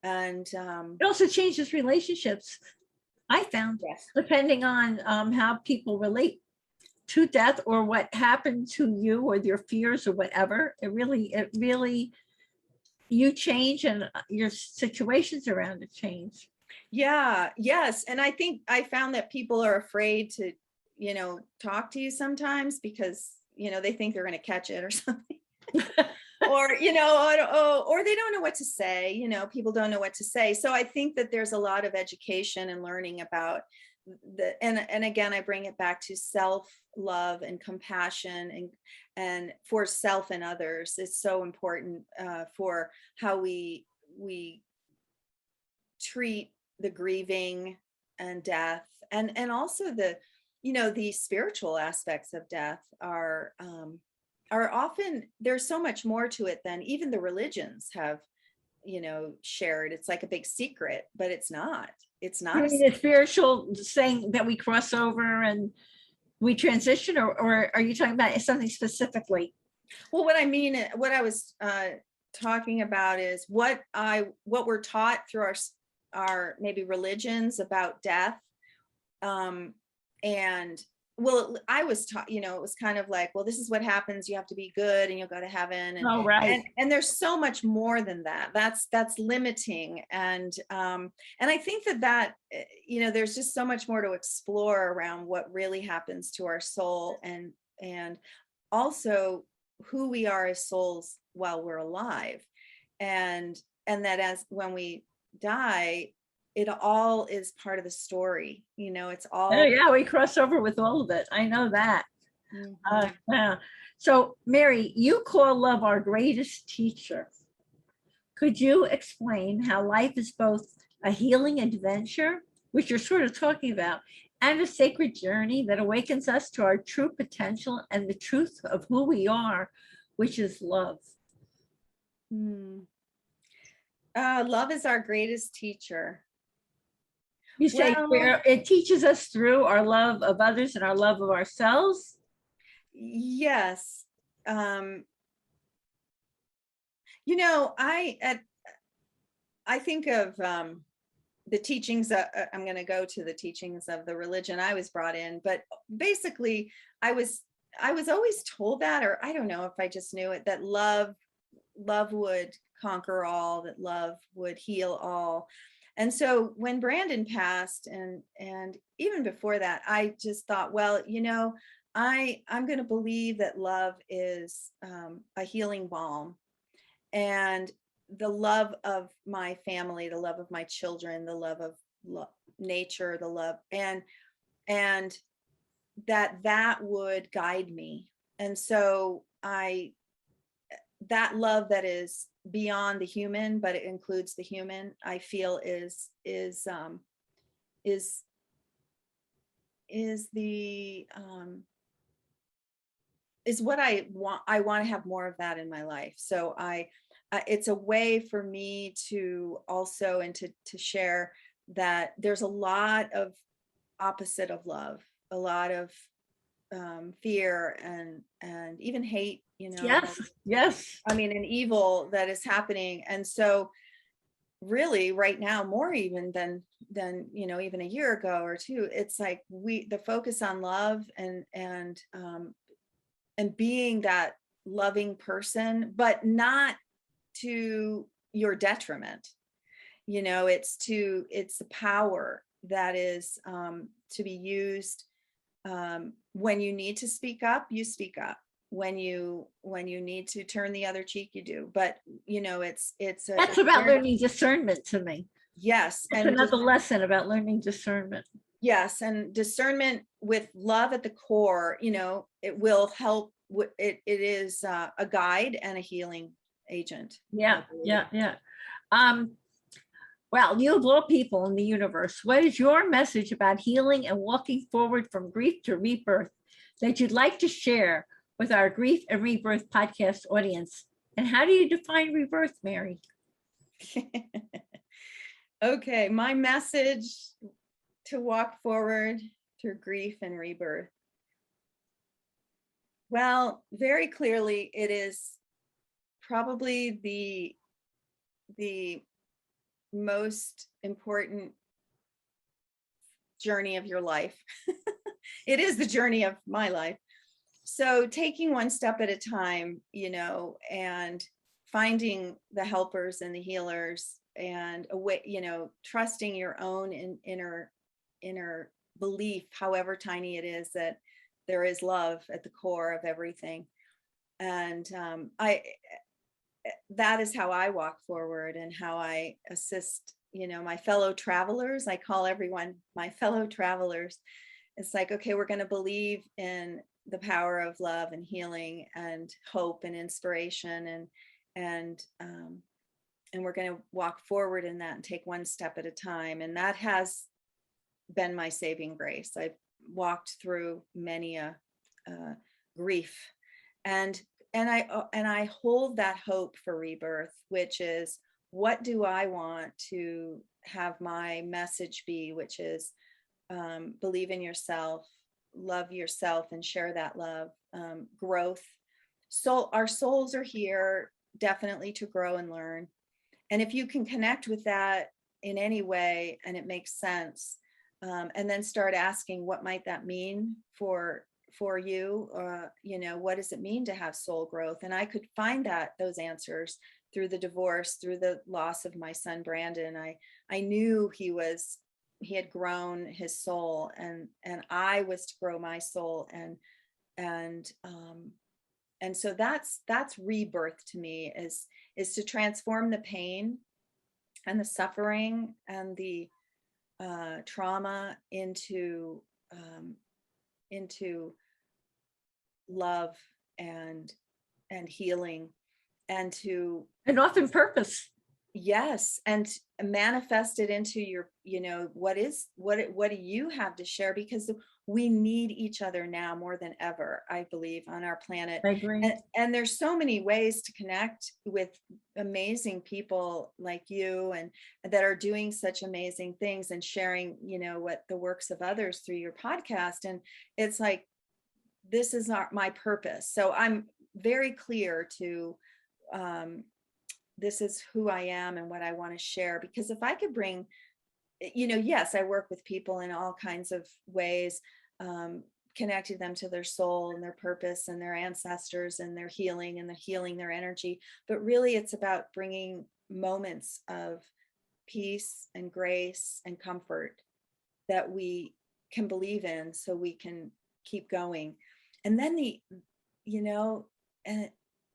And it also changes relationships, I found. Yes. Depending on how people relate to death, or what happened to you, or your fears, or whatever. It really, you change, and your situations around it change. Yeah, yes. And I think I found that people are afraid to, talk to you sometimes, because, they think they're going to catch it or something. Or, or they don't know what to say. People don't know what to say. So I think that there's a lot of education and learning about and again, I bring it back to self-love and compassion, and for self and others. It's so important for how we treat the grieving and death, and also the spiritual aspects of death are often, there's so much more to it than even the religions have shared. It's like a big secret, but it's not. It's not. You mean the spiritual saying that we cross over and we transition, or are you talking about something specifically? Well, what I was talking about is what we're taught through our maybe religions about death. And well, I was taught, it was kind of like, well, this is what happens. You have to be good and you'll go to heaven. And, Oh, right. And there's so much more than that. That's limiting. And I think that, there's just so much more to explore around what really happens to our soul, and also who we are as souls while we're alive. And that as when we die, it all is part of the story. It's all. Oh, yeah, we cross over with all of it. I know that. Mm-hmm. Yeah. So, Mary, you call love our greatest teacher. Could you explain how life is both a healing adventure, which you're sort of talking about, and a sacred journey that awakens us to our true potential and the truth of who we are, which is love? Love is our greatest teacher. You say it teaches us through our love of others and our love of ourselves? Yes. I think of the teachings. I'm going to go to the teachings of the religion I was brought in, but basically I was always told that, or I don't know if I just knew it, that love would conquer all, that love would heal all. And so when Brandon passed, and even before that, I just thought, well, I'm going to believe that love is a healing balm, and the love of my family, the love of my children, the love of nature, the love, and that would guide me. And so that love that is beyond the human, but it includes the human, I feel is is what I want. I want to have more of that in my life. So it's a way for me to also, and to share that there's a lot of opposite of love, a lot of fear and even hate, Yes, yes. I mean, and evil that is happening. And so really right now, more even than even a year ago or two, it's like the focus on love and being that loving person, but not to your detriment. It's the power that is to be used. When you need to speak up, you speak up. When you need to turn the other cheek, you do. But That's about learning discernment to me. Yes. It's another lesson about learning discernment. Yes. And discernment with love at the core, it will help. It is a guide and a healing agent. Yeah. Well, you of all people in the universe, what is your message about healing and walking forward from grief to rebirth that you'd like to share with our Grief and Rebirth podcast audience? And how do you define rebirth, Mary? Okay, my message to walk forward through grief and rebirth. Well, very clearly, it is probably the most important journey of your life. It is the journey of my life. So taking one step at a time, and finding the helpers and the healers, and trusting your own inner belief, however tiny it is, that there is love at the core of everything. And that is how I walk forward and how I assist, my fellow travelers. I call everyone my fellow travelers. It's like, okay, we're going to believe in the power of love and healing and hope and inspiration, and we're going to walk forward in that and take one step at a time. And that has been my saving grace. I've walked through many a grief, and I hold that hope for rebirth, which is, what do I want to have my message be, which is believe in yourself, love yourself, and share that love. Growth. Our souls are here definitely to grow and learn. And if you can connect with that in any way, and it makes sense, and then start asking, what might that mean for you? What does it mean to have soul growth? And I could find those answers through the divorce, through the loss of my son Brandon. I knew he had grown his soul, and I was to grow my soul, and so that's rebirth to me, is to transform the pain and the suffering and the trauma into love and healing, and often purpose. Yes, and manifest it into your, what do you have to share? Because we need each other now more than ever, I believe, on our planet. I agree. And there's so many ways to connect with amazing people like you, and that are doing such amazing things and sharing, what the works of others through your podcast. And it's like, this is not my purpose. So I'm very clear to, this is who I am and what I want to share. Because if I could bring, yes, I work with people in all kinds of ways, connecting them to their soul and their purpose and their ancestors and their healing and healing their energy. But really, it's about bringing moments of peace and grace and comfort that we can believe in, so we can keep going. And then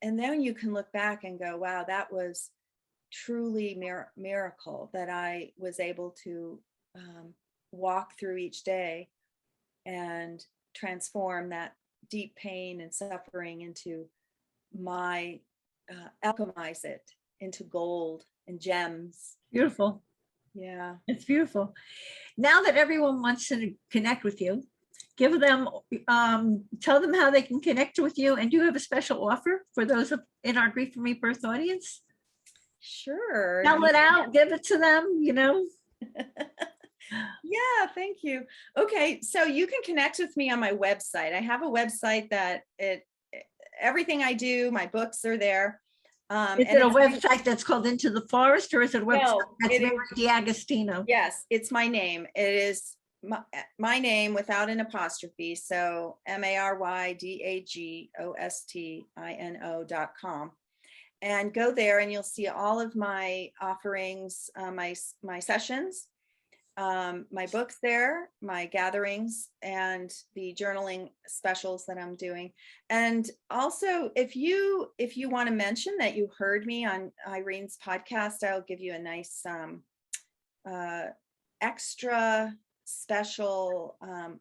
and then you can look back and go, wow, that was truly miracle, that I was able to walk through each day and transform that deep pain and suffering into alchemize it into gold and gems. Beautiful. Yeah. It's beautiful. Now that everyone wants to connect with you, give them, tell them how they can connect with you. And do you have a special offer for those in our Grief and Rebirth audience? Sure. Tell it out, give it to them, you know. Yeah, thank you. Okay, so you can connect with me on my website. I have a website that everything I do, my books are there. Is it a website that's called Into the Forest, or is it a website that's it Mary is, D'Agostino? yes, it's my name. It is my name without an apostrophe. So MaryDagostino.com. And go there and you'll see all of my offerings, my sessions, my books there, my gatherings, and the journaling specials that I'm doing. And also, if you want to mention that you heard me on Irene's podcast, I'll give you a nice extra special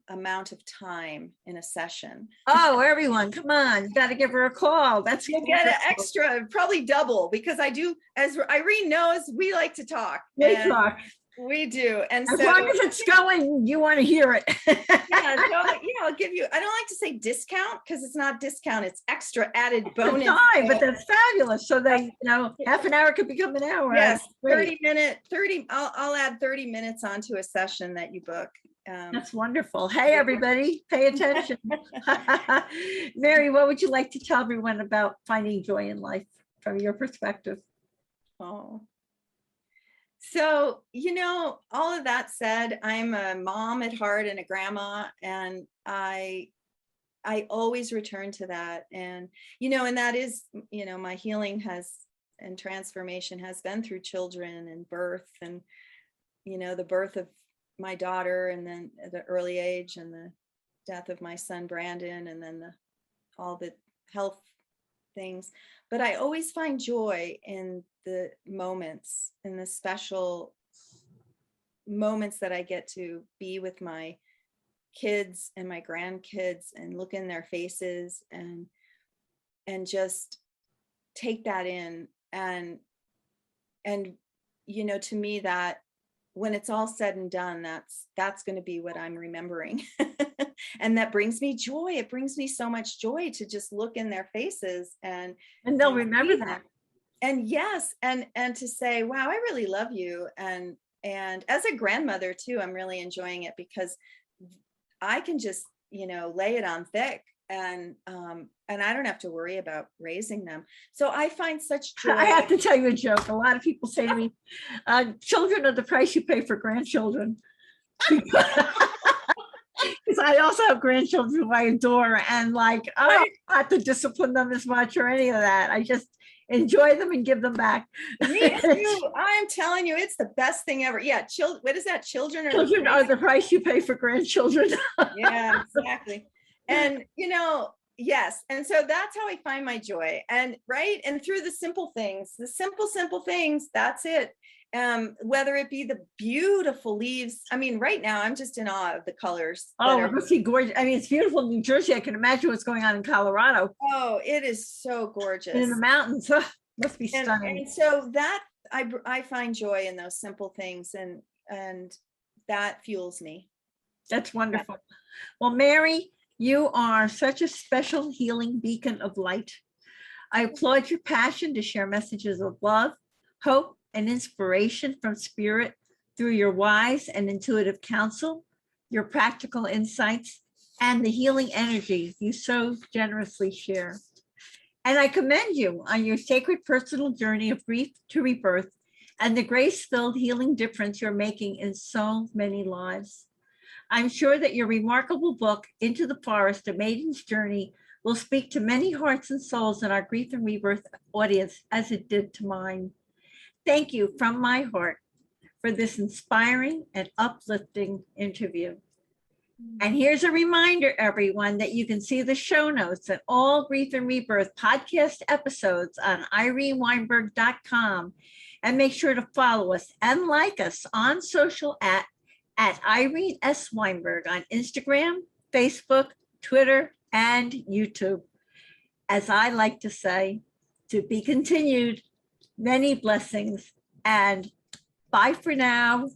amount of time in a session. Oh, everyone, come on, you got to give her a call. That's You'll get an extra, probably double, because I do, as Irene knows, we like to talk. We talk. We do. And as so, long as it's going, you want to hear it. I'll give you, I don't like to say discount because it's not discount, it's extra added bonus. Time, but that's fabulous. So that, you know, half an hour could become an hour. Yes, 30, I'll add 30 minutes onto a session that you book. That's wonderful. Hey, everybody, pay attention. Mary, what would you like to tell everyone about finding joy in life from your perspective? Oh. So, you know, all of that said, I'm a mom at heart and a grandma, and I always return to that. And, you know, and that is, you know, my healing and transformation has been through children and birth, and, you know, the birth of my daughter, and then at the early age, and the death of my son, Brandon, and then all the health things. But I always find joy in the moments, in the special moments that I get to be with my kids and my grandkids and look in their faces and just take that in. And, you know, to me, that when it's all said and done, that's going to be what I'm remembering. And that brings me joy. It brings me so much joy to just look in their faces and they'll remember that. And yes, and to say, wow, I really love you. And as a grandmother too, I'm really enjoying it because I can just, you know, lay it on thick, and I don't have to worry about raising them. So I find such joy. I have to tell you a joke. A lot of people say to me, children are the price you pay for grandchildren. Because I also have grandchildren who I adore, and like, I don't have to discipline them as much or any of that. I just enjoy them and give them back. Me too. I'm telling you, it's the best thing ever. Yeah. What is that? Children are the price you pay for grandchildren. Yeah, exactly. And, you know, yes. And so that's how I find my joy. And right. And through the simple things, simple things, that's it. Whether it be the beautiful leaves. I mean, right now I'm just in awe of the colors. Oh, it must be gorgeous. I mean, it's beautiful in New Jersey. I can imagine what's going on in Colorado. Oh, it is so gorgeous. In the mountains. Must be stunning. And so that I find joy in those simple things, and that fuels me. That's wonderful. Well, Mary, you are such a special healing beacon of light. I applaud your passion to share messages of love, hope, and inspiration from spirit through your wise and intuitive counsel, your practical insights, and the healing energy you so generously share. And I commend you on your sacred personal journey of grief to rebirth and the grace-filled healing difference you're making in so many lives. I'm sure that your remarkable book, Into the Forest, A Maiden's Journey, will speak to many hearts and souls in our Grief and Rebirth audience as it did to mine. Thank you from my heart for this inspiring and uplifting interview. And here's a reminder, everyone, that you can see the show notes and all Grief and Rebirth podcast episodes on ireneweinberg.com. And make sure to follow us and like us on social at Irene S. Weinberg on Instagram, Facebook, Twitter, and YouTube. As I like to say, to be continued. Many blessings, and bye for now.